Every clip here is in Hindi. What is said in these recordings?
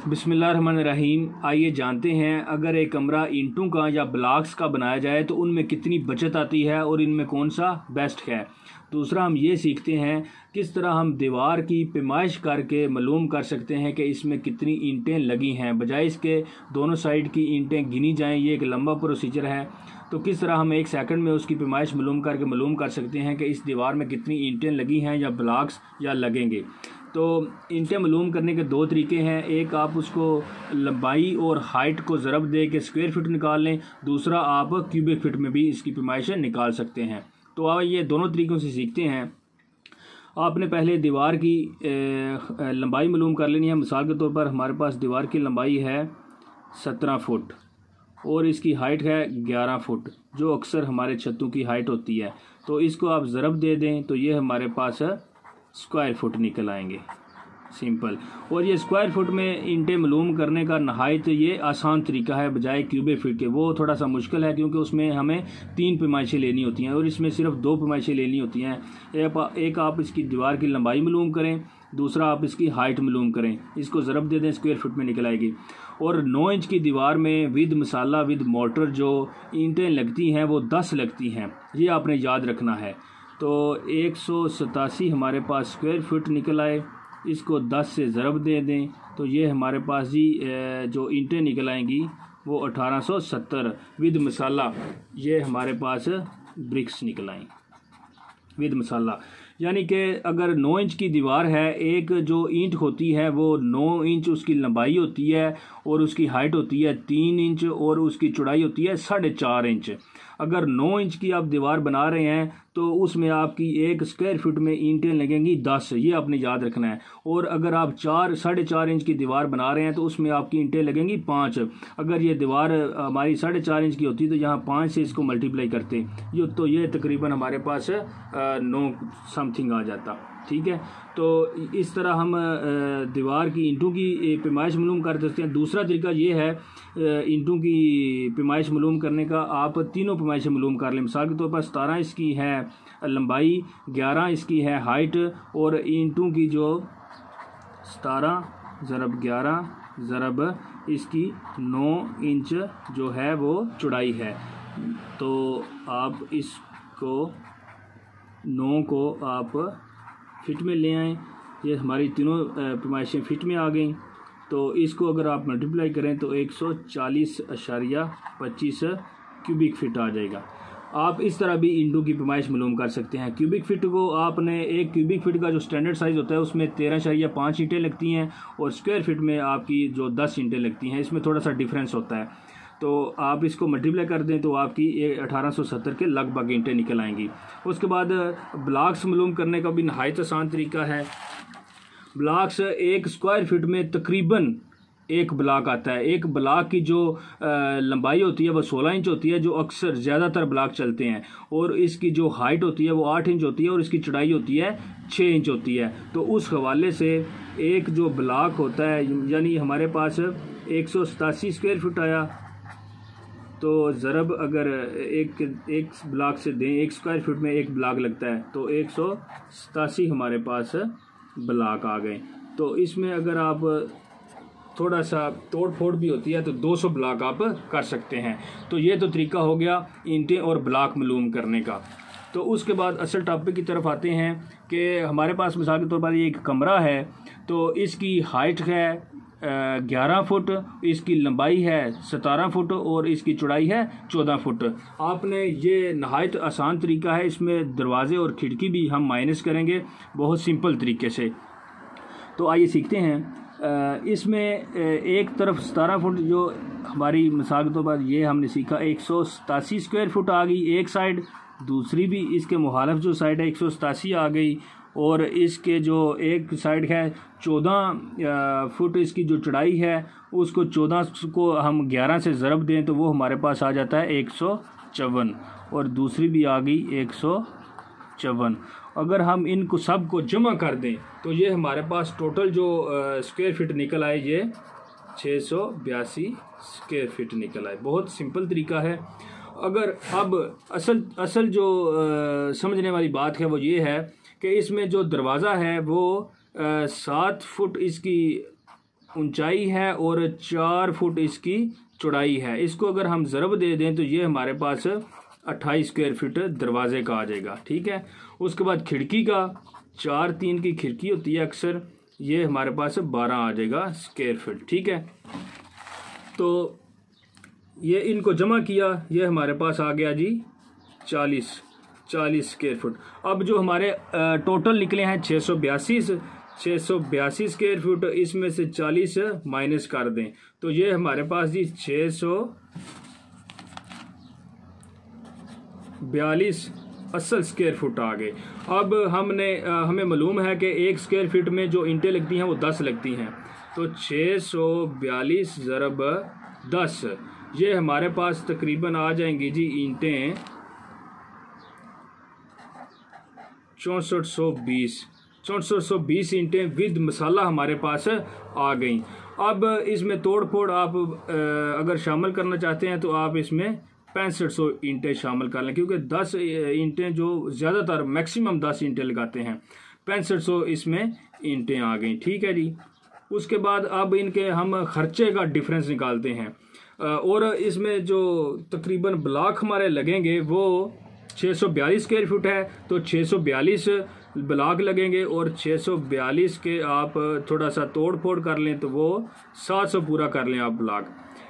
बिस्मिल्लाहिर्रहमानिर्रहीम। आइए जानते हैं अगर एक कमरा ईंटों का या ब्लॉक्स का बनाया जाए तो उनमें कितनी बचत आती है और इनमें कौन सा बेस्ट है। दूसरा हम ये सीखते हैं किस तरह हम दीवार की पैमाइश करके मालूम कर सकते हैं कि इसमें कितनी ईंटें लगी हैं, बजाय इसके दोनों साइड की ईंटें गिनी जाएं। ये एक लंबा प्रोसीजर है, तो किस तरह हम 1 सेकंड में उसकी पैमाइश मालूम कर सकते हैं कि इस दीवार में कितनी ईंटें लगी हैं या ब्लॉक्स या लगेंगे। तो ईंटें मालूम करने के 2 तरीके हैं। एक, आप उसको लंबाई और हाइट को ज़रब दे के स्क्वायर फीट निकाल लें। दूसरा, आप क्यूबिक फीट में भी इसकी पैमाइश निकाल सकते हैं। तो आप ये दोनों तरीक़ों से सीखते हैं। आपने पहले दीवार की लंबाई मालूम कर लेनी है। मिसाल के तौर पर हमारे पास दीवार की लंबाई है 17 फुट और इसकी हाइट है 11 फुट, जो अक्सर हमारे छतों की हाइट होती है। तो इसको आप ज़रब दे दें तो ये हमारे पास स्क्वायर फुट निकल आएंगे, सिंपल। और ये स्क्वायर फुट में ईंटें मालूम करने का नहायत ये आसान तरीका है बजाय क्यूबिक फीट के। वो थोड़ा सा मुश्किल है क्योंकि उसमें हमें 3 पैमाइशें लेनी होती हैं और इसमें सिर्फ 2 पैमाइशें लेनी होती हैं। एक आप इसकी दीवार की लंबाई मालूम करें, दूसरा आप इसकी हाइट मालूम करें। इसको ज़रब दे दें, स्क्वायर फुट में निकल आएगी। और 9 इंच की दीवार में विद मसाला विद मोटर जो ईंटें लगती हैं वो 10 लगती हैं, ये आपने याद रखना है। तो 187 हमारे पास स्क्वायर फुट निकल आए। इसको 10 से ज़रब दे दें तो ये हमारे पास जी जो ईंटें निकल आएंगी वो 1870 विद मसाला, ये हमारे पास ब्रिक्स निकल आएंगी विद मसाला। यानी कि अगर 9 इंच की दीवार है, एक जो ईंट होती है वो 9 इंच उसकी लंबाई होती है और उसकी हाइट होती है 3 इंच और उसकी चौड़ाई होती है 4.5 इंच। अगर 9 इंच की आप दीवार बना रहे हैं तो उसमें आपकी 1 स्क्वायर फुट में ईंटें लगेंगी 10, ये आपने याद रखना है। और अगर आप 4.5 इंच की दीवार बना रहे हैं तो उसमें आपकी ईंटें लगेंगी 5। अगर ये दीवार हमारी 4.5 इंच की होती तो यहाँ 5 से इसको मल्टीप्लाई करते तो ये तकरीबन हमारे पास 9 समथिंग आ जाता। ठीक है, तो इस तरह हम दीवार की ईंटों की पैमाइश मालूम कर सकते हैं। दूसरा तरीका ये है ईंटों की पैमाइश मालूम करने का, आप तीनों पैमाइशें मालूम कर लें। मिसाल के तौर पर 17 इसकी है लंबाई, 11 इसकी है हाइट और ईंटों की जो 17 ज़रब 11 ज़रब इसकी 9 इंच जो है वो चौड़ाई है। तो आप इसको 9 को आप फिट में ले आएँ। ये हमारी तीनों पैमाइशें फिट में आ गई। तो इसको अगर आप मल्टीप्लाई करें तो 140.25 क्यूबिक फिट आ जाएगा। आप इस तरह भी ईंटों की पैमाइश मालूम कर सकते हैं। क्यूबिक फिट को आपने, एक क्यूबिक फिट का जो स्टैंडर्ड साइज़ होता है उसमें 13.5 ईंटें लगती हैं और स्क्वायर फिट में आपकी जो 10 ईंटें लगती हैं, इसमें थोड़ा सा डिफरेंस होता है। तो आप इसको मल्टीप्लाई कर दें तो आपकी 1870 के लगभग ईंटें निकल आएंगी। उसके बाद ब्लॉक्स मालूम करने का भी नहायत आसान तरीका है। ब्लॉक्स 1 स्क्वायर फीट में तकरीबन 1 ब्लॉक आता है। एक ब्लॉक की जो लंबाई होती है वो 16 इंच होती है, जो अक्सर ज़्यादातर ब्लॉक चलते हैं। और इसकी जो हाइट होती है वो 8 इंच होती है और इसकी चौड़ाई होती है 6 इंच होती है। तो उस हवाले से एक जो ब्लॉक होता है, यानी हमारे पास 187 स्क्वायर फुट आया। तो ज़रब अगर एक ब्लॉक से दें, 1 स्क्वायर फुट में 1 ब्लॉक लगता है, तो 187 हमारे पास ब्लॉक आ गए। तो इसमें अगर आप थोड़ा सा तोड़ फोड़ भी होती है तो 200 ब्लॉक आप कर सकते हैं। तो ये तो तरीका हो गया ईंटें और ब्लॉक मालूम करने का। तो उसके बाद असल टॉपिक की तरफ आते हैं कि हमारे पास मिसाल के तौर पर ये एक कमरा है, तो इसकी हाइट है 11 फुट, इसकी लंबाई है 17 फुट और इसकी चौड़ाई है 14 फुट। आपने, ये नहायत आसान तरीका है, इसमें दरवाजे और खिड़की भी हम माइनस करेंगे बहुत सिंपल तरीके से। तो आइए सीखते हैं। इसमें एक तरफ 17 फुट जो हमारी मिसाल के तौर पर ये हमने सीखा 187 स्क्वायर फुट आ गई एक साइड, दूसरी भी इसके मुखालिफ जो साइड है 187 आ गई और इसके जो एक साइड है 14 फुट इसकी जो चौड़ाई है, उसको 14 को हम 11 से ज़रब दें तो वो हमारे पास आ जाता है 154 और दूसरी भी आ गई 154। अगर हम इनको सब को जमा कर दें तो ये हमारे पास टोटल जो स्क्वायर फीट निकल आए ये 682 स्क्वायर फीट निकल आए। बहुत सिंपल तरीका है। अगर अब असल जो समझने वाली बात है वो ये है कि इसमें जो दरवाज़ा है वो 7 फुट इसकी ऊंचाई है और 4 फुट इसकी चौड़ाई है। इसको अगर हम ज़रब दे दें तो ये हमारे पास 28 स्क्वायर फीट दरवाजे का आ जाएगा। ठीक है। उसके बाद खिड़की का 4-3 की खिड़की होती है अक्सर, ये हमारे पास 12 आ जाएगा स्क्वायर फीट। ठीक है। तो ये इनको जमा किया, ये हमारे पास आ गया जी 40 स्क्वायर फुट। अब जो हमारे टोटल निकले हैं 682 स्क्वायर फुट, इसमें से 40 माइनस कर दें तो ये हमारे पास जी 642 असल स्क्वायर फुट आ गए। अब हमें मालूम है कि 1 स्क्वायर फीट में जो ईंटें लगती हैं वो 10 लगती हैं, तो 642 ज़रब 10, ये हमारे पास तकरीबन आ जाएंगी जी ईंटें 6420 ईंटें विद मसाला हमारे पास आ गई। अब इसमें तोड़ फोड़ आप अगर शामिल करना चाहते हैं तो आप इसमें 6500 ईंटें शामिल कर लें, क्योंकि 10 ईंटें जो ज़्यादातर मैक्सिमम 10 ईंटें लगाते हैं, 6500 इसमें ईंटें आ गई। ठीक है जी। उसके बाद अब इनके हम खर्चे का डिफरेंस निकालते हैं, और इसमें जो तकरीबन ब्लॉक हमारे लगेंगे वो 642 स्क्वायर फुट है, तो 642 ब्लॉक लगेंगे, और 642 के आप थोड़ा सा तोड़ फोड़ कर लें तो वो 700 पूरा कर लें आप ब्लॉक,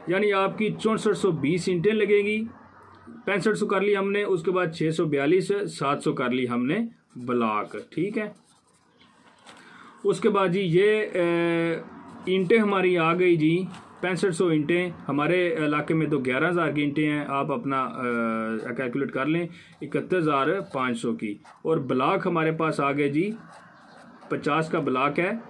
यानी आपकी 6420 ईंटें लगेगी। 6500 कर ली हमने, उसके बाद 642 700 कर ली हमने ब्लॉक। ठीक है। उसके बाद जी ये ईंटें हमारी आ गई जी 6500 ईंटें। हमारे इलाके में तो 11000 की ईंटें हैं, आप अपना कैलकुलेट कर लें 71500 की। और ब्लॉक हमारे पास आ गए जी 50 का ब्लॉक है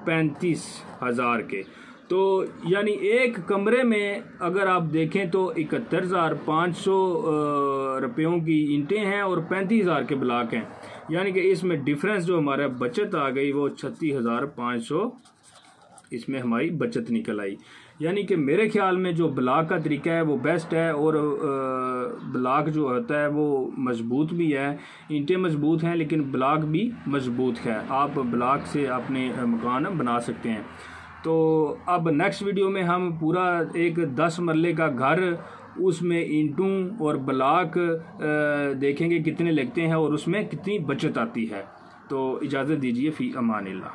35000 के। तो यानी एक कमरे में अगर आप देखें तो 71500 रुपयों की ईंटें हैं और 35000 के ब्लॉक हैं, यानी कि इसमें डिफरेंस जो हमारा बचत आ गई वो 36500 इसमें हमारी बचत निकल आई। यानी कि मेरे ख्याल में जो ब्लॉक का तरीका है वो बेस्ट है, और ब्लॉक जो होता है वो मजबूत भी है, ईंटें मजबूत हैं लेकिन ब्लॉक भी मजबूत है, आप ब्लॉक से अपने मकान बना सकते हैं। तो अब नेक्स्ट वीडियो में हम पूरा एक 10 मरले का घर, उसमें ईंटों और ब्लॉक देखेंगे कितने लगते हैं और उसमें कितनी बचत आती है। तो इजाज़त दीजिए, फ़ी अमानिल्लाह।